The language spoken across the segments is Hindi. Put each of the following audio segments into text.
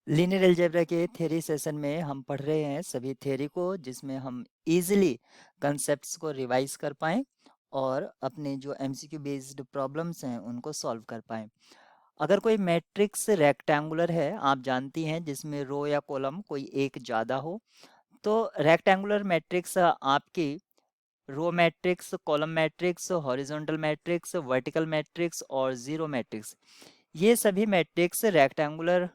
लीनियर अलजेब्रा के थ्योरी सेशन में हम पढ़ रहे हैं सभी थ्योरी को, जिसमें हम इजीली कंसेप्ट्स को रिवाइज कर पाएं और अपने जो एमसीक्यू बेस्ड प्रॉब्लम्स हैं उनको सॉल्व कर पाएं। अगर कोई मैट्रिक्स रेक्टेंगुलर है, आप जानती हैं, जिसमें रो या कॉलम कोई एक ज़्यादा हो, तो रेक्टेंगुलर मैट्रिक्स आपकी row matrix, column matrix, horizontal matrix, vertical matrix और जीरो मैट्रिक्स, ये सभी मैट्रिक्स रेक्टेंगुलर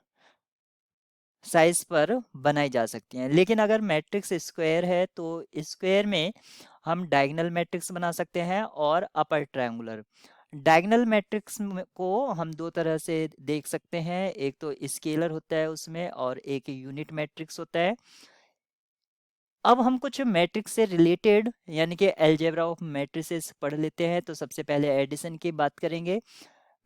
साइज पर बनाई जा सकती हैं। लेकिन अगर मैट्रिक्स स्क्वायर है तो स्क्वायर में हम डायगोनल मैट्रिक्स बना सकते हैं और अपर ट्रायंगुलर। डायगोनल मैट्रिक्स को हम दो तरह से देख सकते हैं, एक तो स्केलर होता है उसमें और एक यूनिट मैट्रिक्स होता है। अब हम कुछ मैट्रिक्स से रिलेटेड यानी कि अलजेब्रा ऑफ मैट्रिसेस पढ़ लेते हैं। तो सबसे पहले एडिशन की बात करेंगे।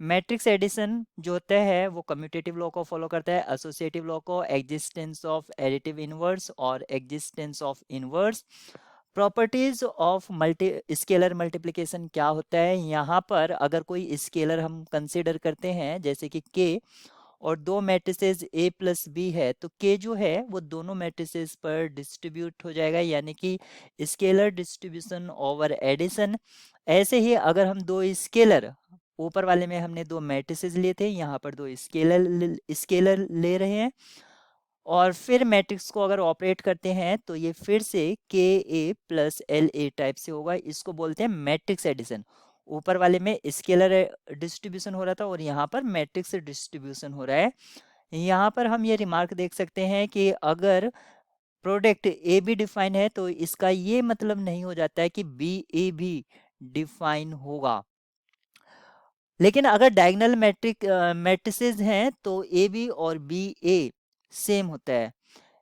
मैट्रिक्स एडिशन जो होता है वो कम्यूटेटिव लॉ को फॉलो करता है, एसोसिएटिव लॉ को, एग्जिस्टेंस ऑफ एडिटिव इनवर्स और existence of inverse. Properties of multi scalar multiplication क्या होता है, यहाँ पर अगर कोई स्केलर हम कंसिडर करते हैं जैसे कि के और दो मैट्रिसेस ए प्लस बी है, तो के जो है वो दोनों मैट्रिसेस पर डिस्ट्रीब्यूट हो जाएगा, यानी कि स्केलर डिस्ट्रीब्यूशन ओवर एडिशन। ऐसे ही अगर हम दो स्केलर, ऊपर वाले में हमने दो मैट्रिसेस लिए थे, यहाँ पर दो स्केलर ले रहे हैं और फिर मैट्रिक्स को अगर ऑपरेट करते हैं तो ये फिर से के ए प्लस एल ए टाइप से होगा। इसको बोलते हैं मैट्रिक्स एडिशन। ऊपर वाले में स्केलर डिस्ट्रीब्यूशन हो रहा था और यहाँ पर मैट्रिक्स डिस्ट्रीब्यूशन हो रहा है। यहाँ पर हम ये रिमार्क देख सकते हैं कि अगर प्रोडक्ट ए बी डिफाइन है तो इसका ये मतलब नहीं हो जाता है कि बी ए भी डिफाइन होगा। लेकिन अगर डायगोनल मैट्रिसेस हैं तो ए बी और बी ए सेम होता है,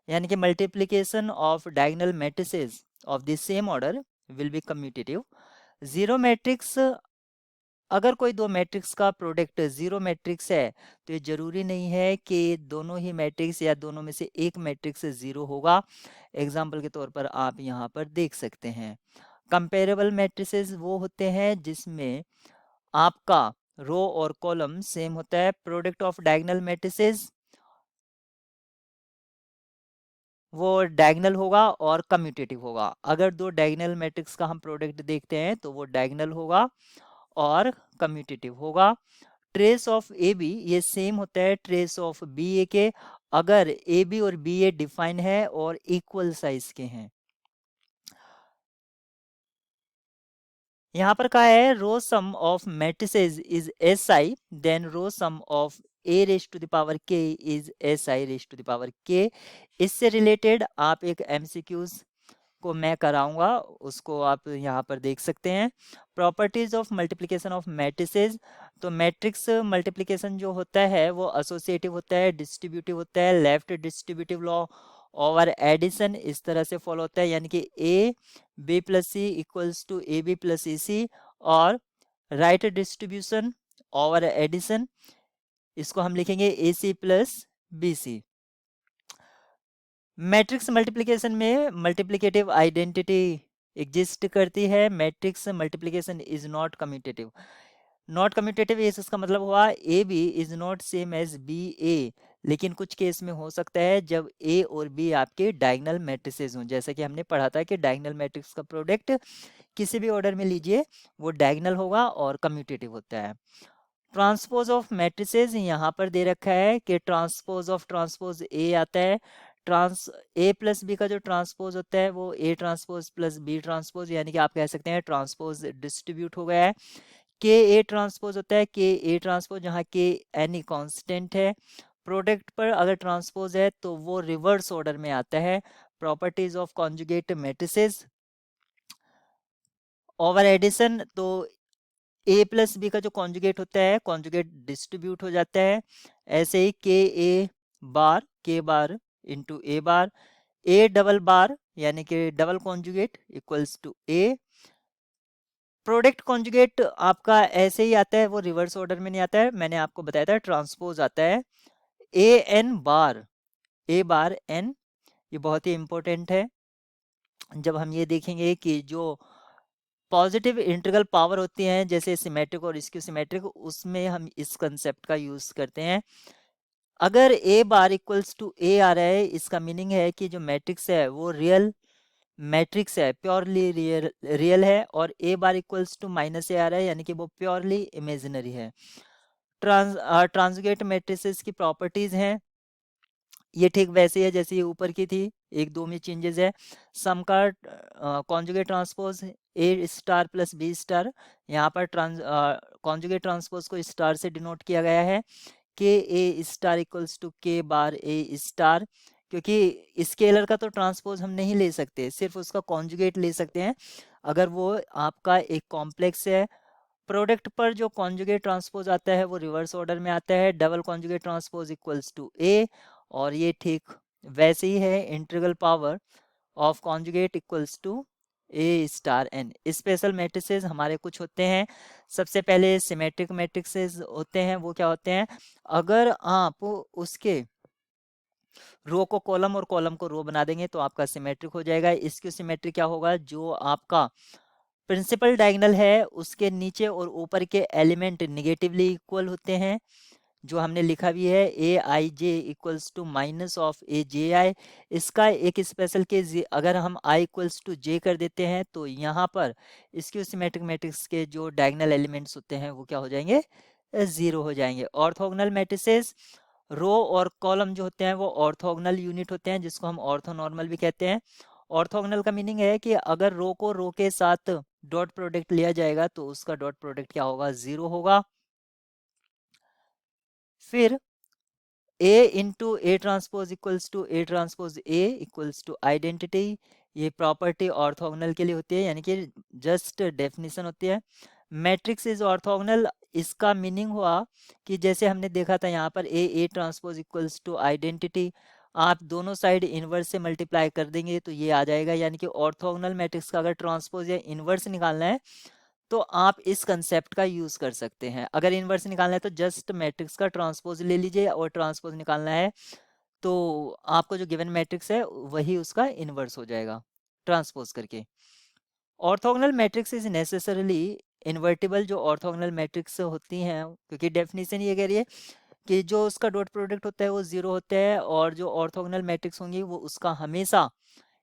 यानी कि multiplication of diagonal matrices of the same order will be commutative. Zero matrix, अगर कोई दो मैट्रिक्स का प्रोडक्ट जीरो मैट्रिक्स है तो ये जरूरी नहीं है कि दोनों ही मैट्रिक्स या दोनों में से एक मैट्रिक्स जीरो होगा। एग्जाम्पल के तौर पर आप यहाँ पर देख सकते हैं। कंपेरेबल मैट्रिसेस वो होते हैं जिसमें आपका रो और कॉलम सेम होता है। प्रोडक्ट ऑफ डायगोनल मैट्रिसेस वो डायगोनल होगा और कम्यूटेटिव होगा। अगर दो डायगोनल मैट्रिक्स का हम प्रोडक्ट देखते हैं तो वो डायगोनल होगा और कम्यूटेटिव होगा। ट्रेस ऑफ ए बी ये सेम होता है ट्रेस ऑफ बी ए के, अगर ए बी और बी ए डिफाइन है और इक्वल साइज के हैं। यहाँ पर कहा है row sum of matrices is S I, then row sum of A raise to the power K is S I raise to the power K. इससे रिलेटेड आप एक एमसीक्यूज को मैं कराऊंगा, उसको आप यहाँ पर देख सकते हैं। Properties of multiplication of matrices, तो मैट्रिक्स मल्टीप्लिकेशन जो होता है वो एसोसिएटिव होता है, डिस्ट्रीब्यूटिव होता है। Left distributive law over addition इस तरह से फॉलो होता है, यानी कि A B plus C equals to A B plus A C, और राइट डिस्ट्रीब्यूशन ओवर एडिशन इसको हम लिखेंगे A C plus B C. Matrix multiplication में मल्टीप्लिकेटिव आइडेंटिटी एग्जिस्ट करती है। Matrix multiplication is not commutative. Not commutative इसका मतलब हुआ A B is not same as B A, लेकिन कुछ केस में हो सकता है जब ए और बी आपके डायगोनल मैट्रिसेस हों, जैसा कि हमने पढ़ा था कि डायगोनल मैट्रिक्स का प्रोडक्ट किसी भी ऑर्डर में लीजिए वो डायगोनल होगा और कम्यूटेटिव होता है। ट्रांसपोज ऑफ मैट्रिसेस यहाँ पर दे रखा है कि ट्रांसपोज ऑफ ट्रांसपोज ए आता है। ट्रांस ए प्लस बी का जो ट्रांसपोज होता है वो A transpose plus B transpose, यानी कि आप कह सकते हैं ट्रांसपोज डिस्ट्रीब्यूट हो गया है। के ए ट्रांसपोज होता है के ए ट्रांसपोज, जहाँ के एनी कांस्टेंट है। प्रोडक्ट पर अगर ट्रांसपोज है तो वो रिवर्स ऑर्डर में आता है। Properties of conjugate matrices over addition, तो ए प्लस बी का जो कॉन्जुगेट होता है कॉन्जुगेट डिस्ट्रीब्यूट हो जाता है। ऐसे ही के bar into A bar, A double बार यानी कि double conjugate equals to A. Product conjugate आपका ऐसे ही आता है, वो रिवर्स ऑर्डर में नहीं आता है, मैंने आपको बताया था ट्रांसपोज आता है। A N bar, A bar N, ये बहुत ही इंपॉर्टेंट है। जब हम ये देखेंगे कि जो पॉजिटिव इंटीग्रल पावर होती हैं जैसे सिमेट्रिक और स्क्यू सिमेट्रिक, उसमें हम इस कंसेप्ट का यूज करते हैं। अगर ए बार इक्वल्स टू ए आ रहा है, इसका मीनिंग है कि जो मैट्रिक्स है वो रियल मैट्रिक्स है, प्योरली रियल रियल है। और ए बार इक्वल्स टू माइनस ए आ रहा है, यानी कि वो प्योरली इमेजिनरी है। ट्रांसगेट मैट्रिसेस की प्रॉपर्टीज हैं, ये ठीक वैसे ही है जैसे ये ऊपर की थी, एक दो में चेंजेस है। सम का conjugate transpose A star plus B star, यहाँ पर कॉन्जुगेट ट्रांसपोज को स्टार से डिनोट किया गया है। के ए स्टार इक्वल्स टू के बार ए स्टार, क्योंकि स्केलर का तो ट्रांसपोज हम नहीं ले सकते, सिर्फ उसका कॉन्जुगेट ले सकते हैं अगर वो आपका एक कॉम्प्लेक्स है। प्रोडक्ट पर जो कॉन्जुगेट ट्रांसपोज आता है वो रिवर्स ऑर्डर में आता है, double conjugate transpose equals to A. और ये ठीक वैसे ही है, integral power of conjugate equals to A star N. Special matrices हमारे कुछ होते हैं। सबसे पहले सिमेट्रिक मैट्रिसेस होते हैं, वो क्या होते हैं, अगर आप उसके रो को कॉलम और कॉलम को रो बना देंगे तो आपका सिमेट्रिक हो जाएगा। इसकी सिमेट्रिक क्या होगा, जो आपका प्रिंसिपल डायगोनल है उसके नीचे और ऊपर के एलिमेंट निगेटिवली इक्वल होते हैं, जो हमने लिखा भी है ए I J equals to minus of A J आई। इसका एक स्पेशल केस, अगर हम आई इक्वल्स टू जे कर देते हैं तो यहाँ पर इसकी सिमेट्रिक मैट्रिक्स के जो डायगोनल एलिमेंट्स होते हैं वो क्या हो जाएंगे, जीरो हो जाएंगे। ऑर्थोगोनल मैट्रिसेस, रो और कॉलम जो होते हैं वो ऑर्थोगोनल यूनिट होते हैं, जिसको हम ऑर्थोनॉर्मल भी कहते हैं। ऑर्थोगोनल का मीनिंग है कि अगर रो को रो के साथ डॉट प्रोडक्ट लिया जाएगा तो उसका डॉट प्रोडक्ट क्या होगा, जीरो होगा। फिर A into A transpose equals to A transpose A equals to identity, ये प्रॉपर्टी ऑर्थोगोनल के लिए होती है, यानी कि जस्ट डेफिनेशन होती है। मैट्रिक्स इज ऑर्थोगोनल, इसका मीनिंग हुआ कि जैसे हमने देखा था यहाँ पर A A transpose equals to identity, आप दोनों साइड इनवर्स से मल्टीप्लाई कर देंगे तो ये आ जाएगा। यानी कि ऑर्थोगोनल मैट्रिक्स का अगर ट्रांसपोज या इनवर्स निकालना है तो आप इस कंसेप्ट का यूज कर सकते हैं। अगर इनवर्स निकालना है तो जस्ट मैट्रिक्स का ट्रांसपोज ले लीजिए, और ट्रांसपोज निकालना है तो आपको जो गिवन मैट्रिक्स है वही उसका इनवर्स हो जाएगा ट्रांसपोज करके। Orthogonal matrix is necessarily invertible, जो ऑर्थोगोनल मैट्रिक्स होती हैं, क्योंकि डेफिनेशन ये कह रही है कि जो उसका डॉट प्रोडक्ट होता है वो जीरो होता है, और जो ऑर्थोगोनल मैट्रिक्स होंगी वो उसका हमेशा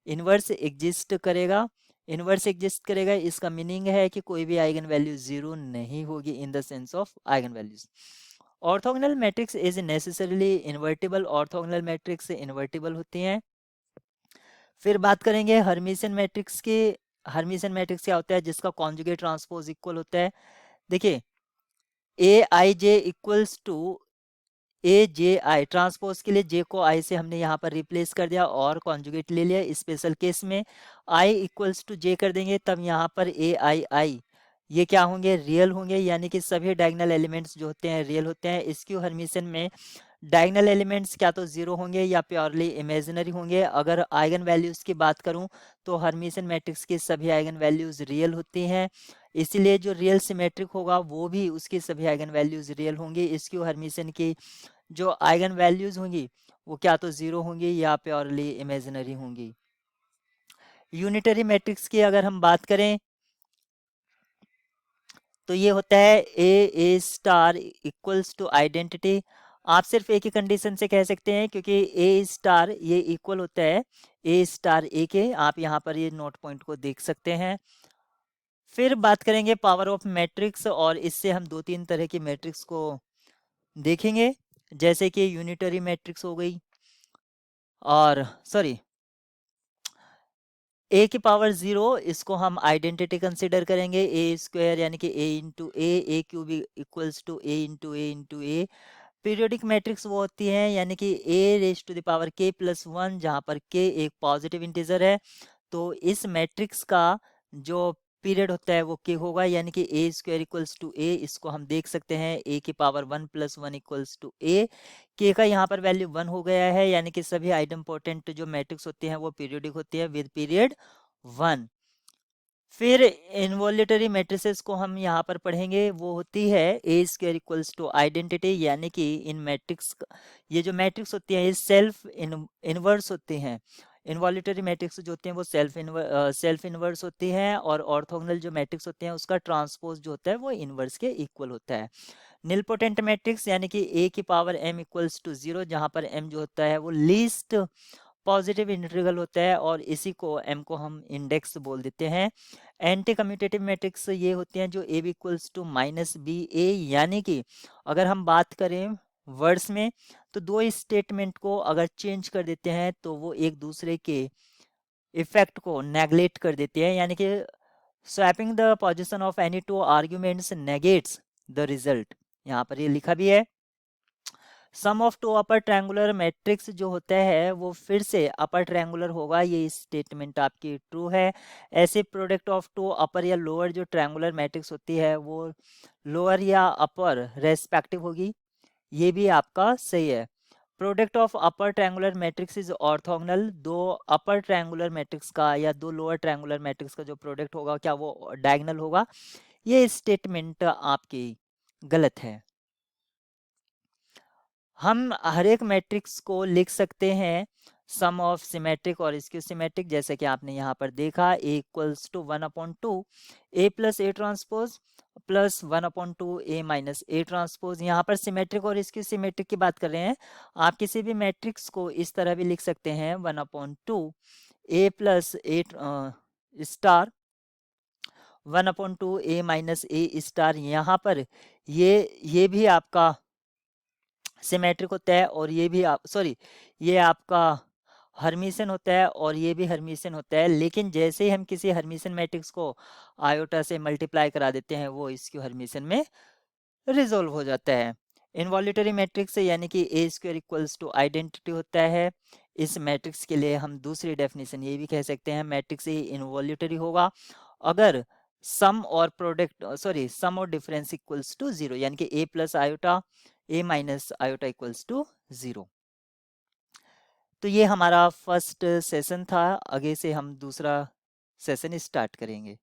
इनवर्स एग्जिस्ट करेगा। इनवर्स एग्जिस्ट करेगा, इसका मीनिंग है कि कोई भी आइगन वैल्यू जीरो नहीं होगी in the sense of eigen values. Orthogonal matrix is necessarily invertible, orthogonal matrix invertible होती हैं। फिर बात करेंगे हर्मिशियन मैट्रिक्स की। हर्मिशियन मैट्रिक्स क्या होता है, जिसका कॉन्जुगेट ट्रांसपोज इक्वल होता है। देखिए A I J equals to A J I, transpose के लिए जे को आई से हमने यहाँ पर रिप्लेस कर दिया और कॉन्जुगेट ले लिया। स्पेशल केस में आई इक्वल्स टू जे कर देंगे, तब यहाँ पर ए आई आई ये क्या होंगे, रियल होंगे, यानी कि सभी डायगोनल एलिमेंट्स जो होते हैं रियल होते हैं। इसक्यू हर्मिशियन में डायगोनल एलिमेंट्स क्या तो जीरो होंगे या प्योरली इमेजिनरी होंगे। अगर आइगन वैल्यूज की बात करूं तो हर्मिशियन मैट्रिक्स की सभी आइगन वैल्यूज रियल होती हैं, इसीलिए जो रियल सिमेट्रिक होगा वो भी उसकी सभी आइगन वैल्यूज रियल होंगी। इसक्यू हर्मिशियन की जो आइगन वैल्यूज होंगी वो क्या तो जीरो होंगी या प्योरली इमेजिनरी होंगी। यूनिटरी मैट्रिक्स की अगर हम बात करें तो ये होता है ए स्टार इक्वल्स टू आइडेंटिटी। आप सिर्फ एक ही कंडीशन से कह सकते हैं, क्योंकि ए स्टार ये इक्वल होता है ए स्टार ए के, आप यहाँ पर ये नोट पॉइंट को देख सकते हैं। फिर बात करेंगे पावर ऑफ मैट्रिक्स, और इससे हम दो तीन तरह की मैट्रिक्स को देखेंगे, जैसे कि यूनिटरी मैट्रिक्स हो गई, और सॉरी ए की पावर जीरो, इसको हम आइडेंटिटी कंसिडर करेंगे। ए स्क्वायर यानी कि A into A cube equals to A into A. Periodic matrix वो होती हैं यानी कि A raise to the power K plus one, जहाँ पर के एक पॉजिटिव इंटीजर है, तो इस मैट्रिक्स का जो पीरियड होता है वो के होगा, यानी कि A square equals to A. इसको हम देख सकते हैं ए की power one plus one equals to A. K का यहाँ पर वैल्यू वन हो गया है, यानी कि सभी आइडेम्पोर्टेंट जो मैट्रिक्स होती हैं वो पीरियोडिक होती है विद पीरियड वन। फिर इनवॉल्यूटरी मैट्रिसेस को हम यहाँ पर पढ़ेंगे, वो होती है ए स्क्वायर इक्वल्स टू आइडेंटिटी, यानी कि इन मैट्रिक्स, ये जो मैट्रिक्स होती हैं ये सेल्फ इनवर्स होती हैं। इनवॉल्यूटरी मैट्रिक्स जो होती हैं वो सेल्फ इनवर्स होती हैं, और ऑर्थोगोनल जो मैट्रिक्स होते हैं उसका ट्रांसपोज जो होता है वो इनवर्स के इक्वल होता है। निलपोटेंट मैट्रिक्स यानी कि a की पावर m इक्वल्स टू 0, जहां पर m जो होता है वो लीस्ट पॉजिटिव इंटीग्रल होता है और इसी को m को हम इंडेक्स बोल देते हैं। एंटी कम्यूटेटिव मैट्रिक्स ये होते हैं जो a b equals to minus B A, यानी कि अगर हम बात करें वर्ड्स में तो दो स्टेटमेंट को अगर चेंज कर देते हैं तो वो एक दूसरे के इफेक्ट को नेगलेक्ट कर देते हैं, यानी कि swapping the position of any two arguments negates the result. यहाँ पर ये लिखा भी है, sum of two upper triangular matrix जो होता है वो फिर से अपर ट्रायंगुलर होगा, ये स्टेटमेंट आपकी ट्रू है। ऐसे प्रोडक्ट ऑफ टू अपर या लोअर जो ट्रायंगुलर मैट्रिक्स होती है वो लोअर या अपर रेस्पेक्टिव होगी, ये भी आपका सही है। Product of upper triangular matrix is orthogonal, दो अपर ट्रायंगुलर मैट्रिक्स का या दो लोअर ट्रायंगुलर मैट्रिक्स का जो प्रोडक्ट होगा क्या वो डायगोनल होगा, ये स्टेटमेंट आपकी गलत है। हम हर एक मैट्रिक्स को लिख सकते हैं सम ऑफ सिमेट्रिक और स्क्यू सिमेट्रिक, जैसे कि आपने यहाँ पर देखा A equals to 1/2 A plus A transpose plus 1/2 A minus A transpose. यहाँ पर सिमेट्रिक और स्क्यू सिमेट्रिक की बात कर रहे हैं। आप किसी भी मैट्रिक्स को इस तरह भी लिख सकते हैं 1/2 A plus A star 1/2 A minus A star. यहाँ पर ये भी आपका सिमेट्रिक होता है और ये भी आप सॉरी ये आपका हर्मिशन होता है और ये भी हर्मिशन होता है, लेकिन जैसे ही हम किसी हर्मिशन मैट्रिक्स को आयोटा से मल्टीप्लाई करा देते हैं वो इसकी हर्मिशन में रिजोल्व हो जाता है। इनवॉल्यूटरी मैट्रिक्स यानी कि A square equals to identity होता है। इस मैट्रिक्स के लिए हम दूसरी डेफिनेशन ये भी कह सकते हैं, मैट्रिक्स ए इनवॉल्यूटरी होगा अगर सम और प्रोडक्ट सम और डिफरेंस इक्वल्स टू 0, यानी कि A plus iota A minus iota equals to 0। तो ये हमारा फर्स्ट सेशन था, आगे से हम दूसरा सेशन स्टार्ट करेंगे।